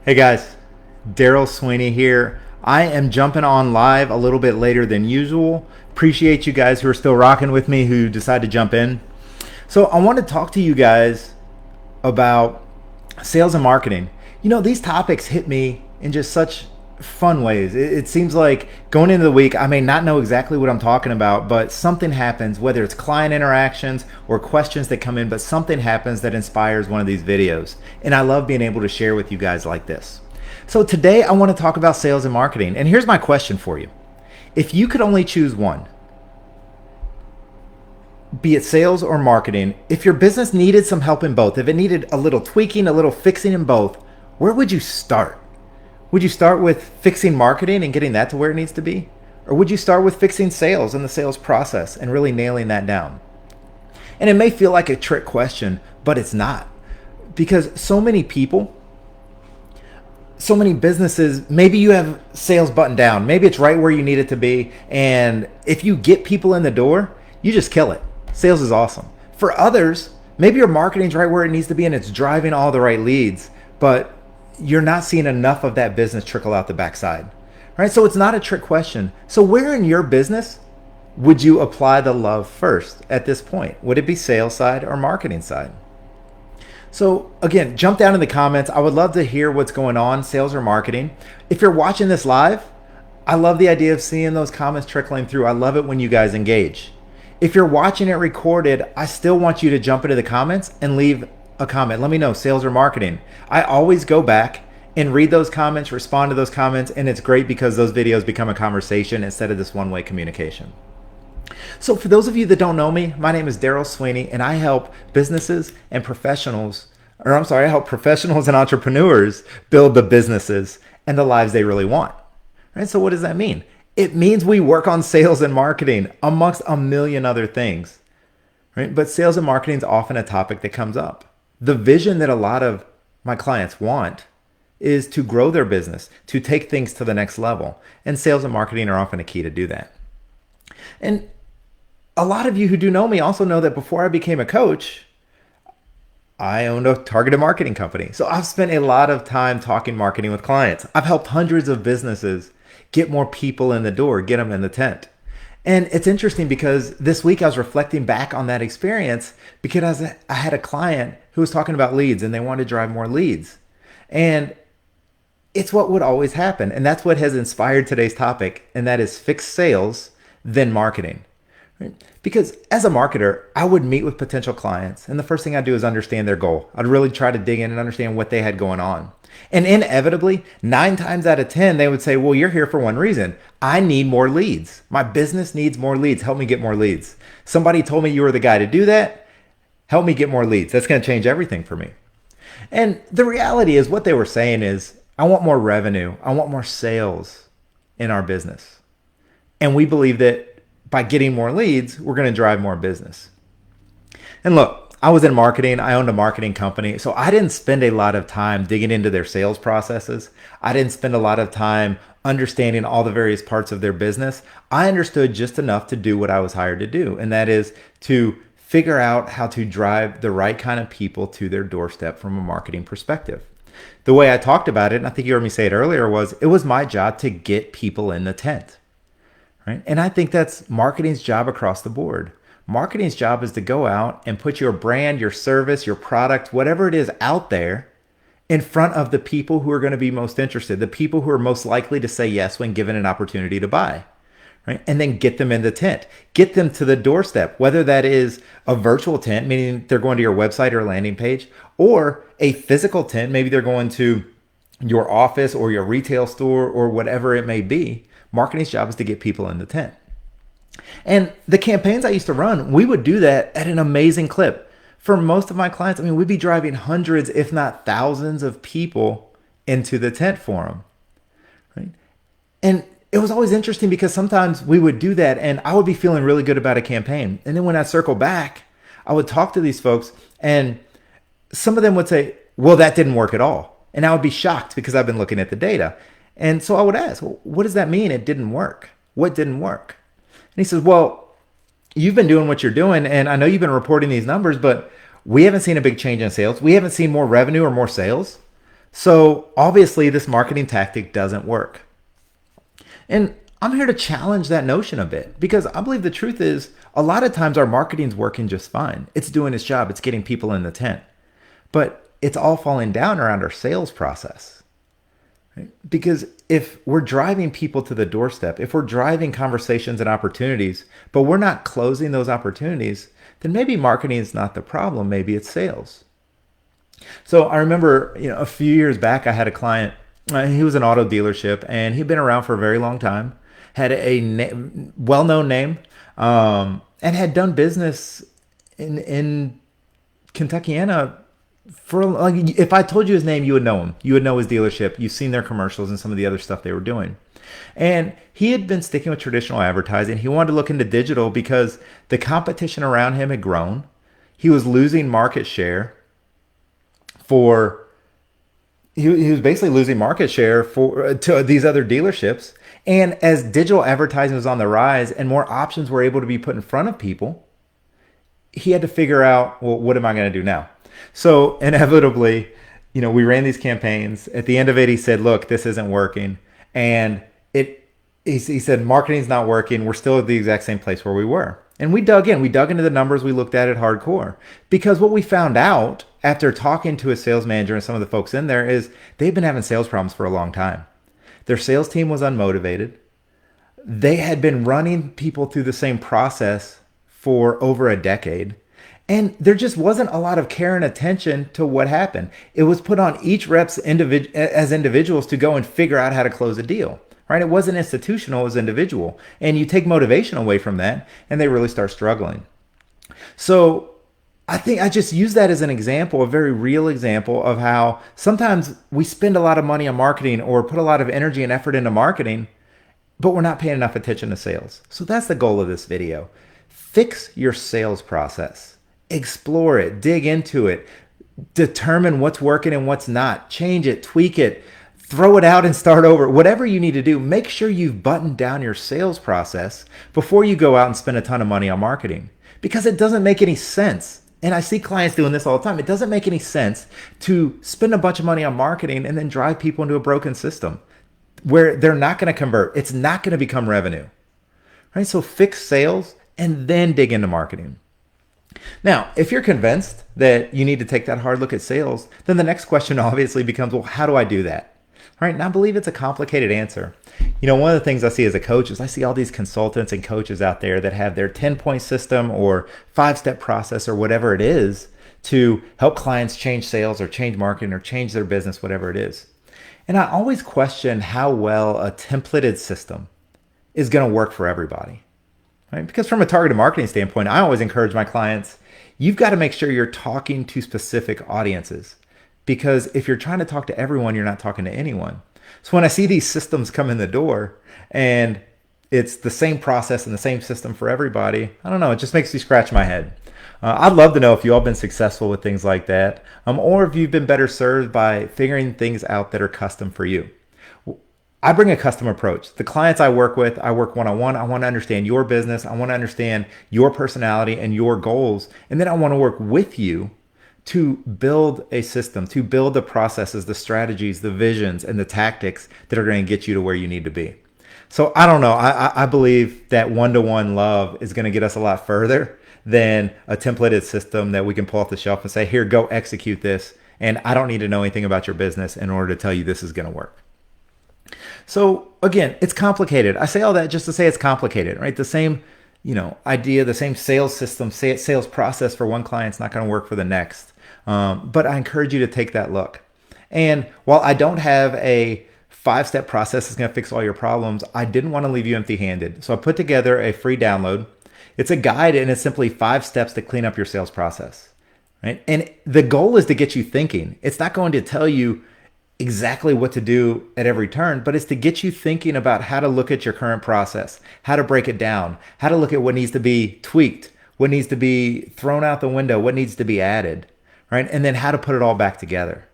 Hey guys, Daryl Sweeney here. I am jumping on live a little bit later than usual. Appreciate you guys who are still rocking with me who decide to jump in. So, I want to talk to you guys about sales and marketing. These topics hit me in just such fun ways. It seems like going into the week, I may not know exactly what I'm talking about, but something happens, whether it's client interactions or questions that come in, but something happens that inspires one of these videos. And I love being able to share with you guys like this. So today I want to talk about sales and marketing. And here's my question for you. If you could only choose one, be it sales or marketing, if your business needed some help in both, if it needed a little tweaking, a little fixing in both, where would you start? Would you start with fixing marketing and getting that to where it needs to be? Or would you start with fixing sales and the sales process and really nailing that down? And it may feel like a trick question, but it's not. Because so many people, so many businesses, maybe you have sales buttoned down. Maybe it's right where you need it to be. And if you get people in the door, you just kill it. Sales is awesome. For others, maybe your marketing's right where it needs to be and it's driving all the right leads, but you're not seeing enough of that business trickle out the backside, right? So it's not a trick question. So where in your business would you apply the love first at this point? Would it be sales side or marketing side? So again, jump down in the comments. I would love to hear what's going on, sales or marketing. If you're watching this live, I love the idea of seeing those comments trickling through. I love it when you guys engage. If you're watching it recorded, I still want you to jump into the comments and leave a comment. Let me know, sales or marketing. I always go back and read those comments, respond to those comments, and it's great because those videos become a conversation instead of this one-way communication. So for those of you that don't know me, my name is Daryl Sweeney, and I help businesses and professionals, I help professionals and entrepreneurs build the businesses and the lives they really want. Right? So what does that mean? It means we work on sales and marketing amongst a million other things. Right? But sales and marketing is often a topic that comes up. The vision that a lot of my clients want is to grow their business, to take things to the next level. And sales and marketing are often a key to do that. And a lot of you who do know me also know that before I became a coach, I owned a targeted marketing company. So I've spent a lot of time talking marketing with clients. I've helped hundreds of businesses get more people in the door, get them in the tent. And it's interesting because this week I was reflecting back on that experience because I had a client who was talking about leads and they wanted to drive more leads. And it's what would always happen. And that's what has inspired today's topic. And that is fix sales, then marketing. Right? Because as a marketer, I would meet with potential clients. And the first thing I'd do is understand their goal. I'd really try to dig in and understand what they had going on. And inevitably, 9 times out of 10, they would say, well, you're here for one reason. I need more leads. My business needs more leads. Help me get more leads. Somebody told me you were the guy to do that. Help me get more leads. That's going to change everything for me. And the reality is what they were saying is, I want more revenue. I want more sales in our business. And we believe that by getting more leads, we're going to drive more business. And look, I was in marketing. I owned a marketing company. So I didn't spend a lot of time digging into their sales processes. I didn't spend a lot of time understanding all the various parts of their business. I understood just enough to do what I was hired to do. And that is to figure out how to drive the right kind of people to their doorstep from a marketing perspective. The way I talked about it, and I think you heard me say it earlier, was it was my job to get people in the tent. Right? And I think that's marketing's job across the board. Marketing's job is to go out and put your brand, your service, your product, whatever it is out there in front of the people who are going to be most interested, the people who are most likely to say yes when given an opportunity to buy. Right? And then get them in the tent, get them to the doorstep, whether that is a virtual tent, meaning they're going to your website or landing page, or a physical tent, maybe they're going to your office or your retail store or whatever it may be. Marketing's job is to get people in the tent. And the campaigns I used to run, we would do that at an amazing clip. For most of my clients, we'd be driving hundreds, if not thousands of people into the tent for them. Right? And it was always interesting because sometimes we would do that and I would be feeling really good about a campaign. And then when I circle back, I would talk to these folks and some of them would say, well, that didn't work at all. And I would be shocked because I've been looking at the data. And so I would ask, well, what does that mean? It didn't work. What didn't work? And he says, well, you've been doing what you're doing. And I know you've been reporting these numbers, but we haven't seen a big change in sales. We haven't seen more revenue or more sales. So obviously this marketing tactic doesn't work. And I'm here to challenge that notion a bit because I believe the truth is a lot of times our marketing's working just fine. It's doing its job. It's getting people in the tent. But it's all falling down around our sales process. Right? Because if we're driving people to the doorstep, if we're driving conversations and opportunities, but we're not closing those opportunities, then maybe marketing is not the problem. Maybe it's sales. So I remember, a few years back, I had a client. He was an auto dealership, and he'd been around for a very long time. Had a well-known name, and had done business in Kentuckiana for like. If I told you his name, you would know him. You would know his dealership. You've seen their commercials and some of the other stuff they were doing. And he had been sticking with traditional advertising. He wanted to look into digital because the competition around him had grown. He was losing market share for he was basically losing market share to these other dealerships. And as digital advertising was on the rise and more options were able to be put in front of people, he had to figure out, well, what am I going to do now? So inevitably, we ran these campaigns. At the end of it, he said, look, this isn't working. And he said, marketing's not working. We're still at the exact same place where we were. And we dug into the numbers. We looked at it hardcore because what we found out after talking to a sales manager and some of the folks in there is they've been having sales problems for a long time. Their sales team was unmotivated. They had been running people through the same process for over a decade. And there just wasn't a lot of care and attention to what happened. It was put on each rep's as individuals to go and figure out how to close a deal. Right? It wasn't institutional, it was individual. And you take motivation away from that, and they really start struggling. So I think I just use that as an example, a very real example of how sometimes we spend a lot of money on marketing or put a lot of energy and effort into marketing, but we're not paying enough attention to sales. So that's the goal of this video. Fix your sales process. Explore it, dig into it, determine what's working and what's not, change it, tweak it, throw it out and start over. Whatever you need to do, make sure you've buttoned down your sales process before you go out and spend a ton of money on marketing, because it doesn't make any sense. And I see clients doing this all the time. It doesn't make any sense to spend a bunch of money on marketing and then drive people into a broken system where they're not going to convert. It's not going to become revenue. Right? So fix sales and then dig into marketing. Now, if you're convinced that you need to take that hard look at sales, then the next question obviously becomes, well, how do I do that? All right, and I believe it's a complicated answer. One of the things I see as a coach is I see all these consultants and coaches out there that have their 10-point system or 5-step process or whatever it is to help clients change sales or change marketing or change their business, whatever it is. And I always question how well a templated system is going to work for everybody. Right? Because from a targeted marketing standpoint, I always encourage my clients, you've got to make sure you're talking to specific audiences. Because if you're trying to talk to everyone, you're not talking to anyone. So when I see these systems come in the door and it's the same process and the same system for everybody, I don't know, it just makes me scratch my head. I'd love to know if you all been successful with things like that, or if you've been better served by figuring things out that are custom for you. I bring a custom approach. The clients I work with, I work one-on-one. I want to understand your business. I want to understand your personality and your goals. And then I want to work with you to build a system, to build the processes, the strategies, the visions, and the tactics that are going to get you to where you need to be. So I don't know. I believe that one-to-one love is going to get us a lot further than a templated system that we can pull off the shelf and say, here, go execute this. And I don't need to know anything about your business in order to tell you this is going to work. So again, it's complicated. I say all that just to say it's complicated, right? The same idea, the same sales system, sales process for one client's not going to work for the next. But I encourage you to take that look. And while I don't have a 5-step process that's going to fix all your problems, I didn't want to leave you empty-handed. So I put together a free download. It's a guide, and it's simply 5 steps to clean up your sales process. Right? And the goal is to get you thinking. It's not going to tell you exactly what to do at every turn, but it's to get you thinking about how to look at your current process, how to break it down, how to look at what needs to be tweaked, what needs to be thrown out the window, what needs to be added, right? And then how to put it all back together,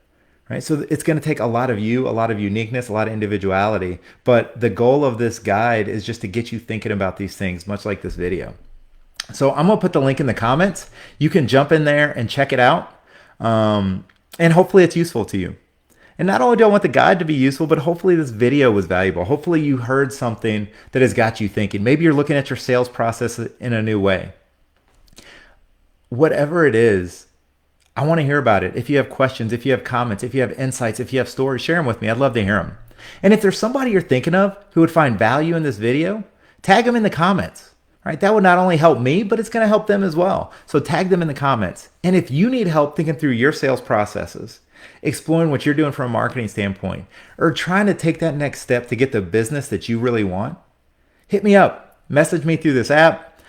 right? So it's going to take a lot of you, a lot of uniqueness, a lot of individuality, but the goal of this guide is just to get you thinking about these things, much like this video. So I'm going to put the link in the comments. You can jump in there and check it out, and hopefully it's useful to you. And not only do I want the guide to be useful, but hopefully this video was valuable. Hopefully you heard something that has got you thinking. Maybe you're looking at your sales process in a new way. Whatever it is, I want to hear about it. If you have questions, if you have comments, if you have insights, if you have stories, share them with me. I'd love to hear them. And if there's somebody you're thinking of who would find value in this video, tag them in the comments. Right? That would not only help me, but it's going to help them as well. So tag them in the comments. And if you need help thinking through your sales processes, exploring what you're doing from a marketing standpoint, or trying to take that next step to get the business that you really want, hit me up. Message me through this app.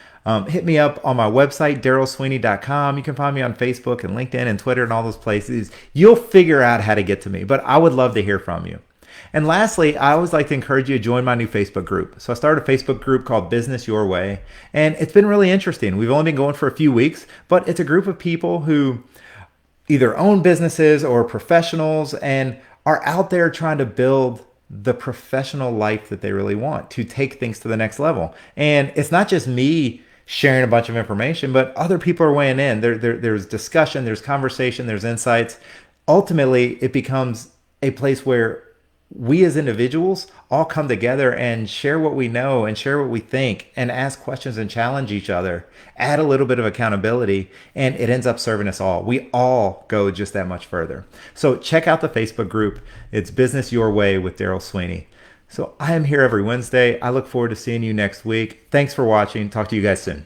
Hit me up on my website, darrellsweeney.com. You can find me on Facebook and LinkedIn and Twitter and all those places. You'll figure out how to get to me, but I would love to hear from you. And lastly, I always like to encourage you to join my new Facebook group. So I started a Facebook group called Business Your Way, and it's been really interesting. We've only been going for a few weeks, but it's a group of people who either own businesses or professionals and are out there trying to build the professional life that they really want, to take things to the next level. And it's not just me sharing a bunch of information, but other people are weighing in. There's discussion, there's conversation, there's insights. Ultimately, it becomes a place where we as individuals all come together and share what we know and share what we think and ask questions and challenge each other, add a little bit of accountability, and it ends up serving us all. We all go just that much further. So check out the Facebook group. It's Business Your Way with Darrell Sweeney. So I am here every Wednesday. I look forward to seeing you next week. Thanks for watching. Talk to you guys soon.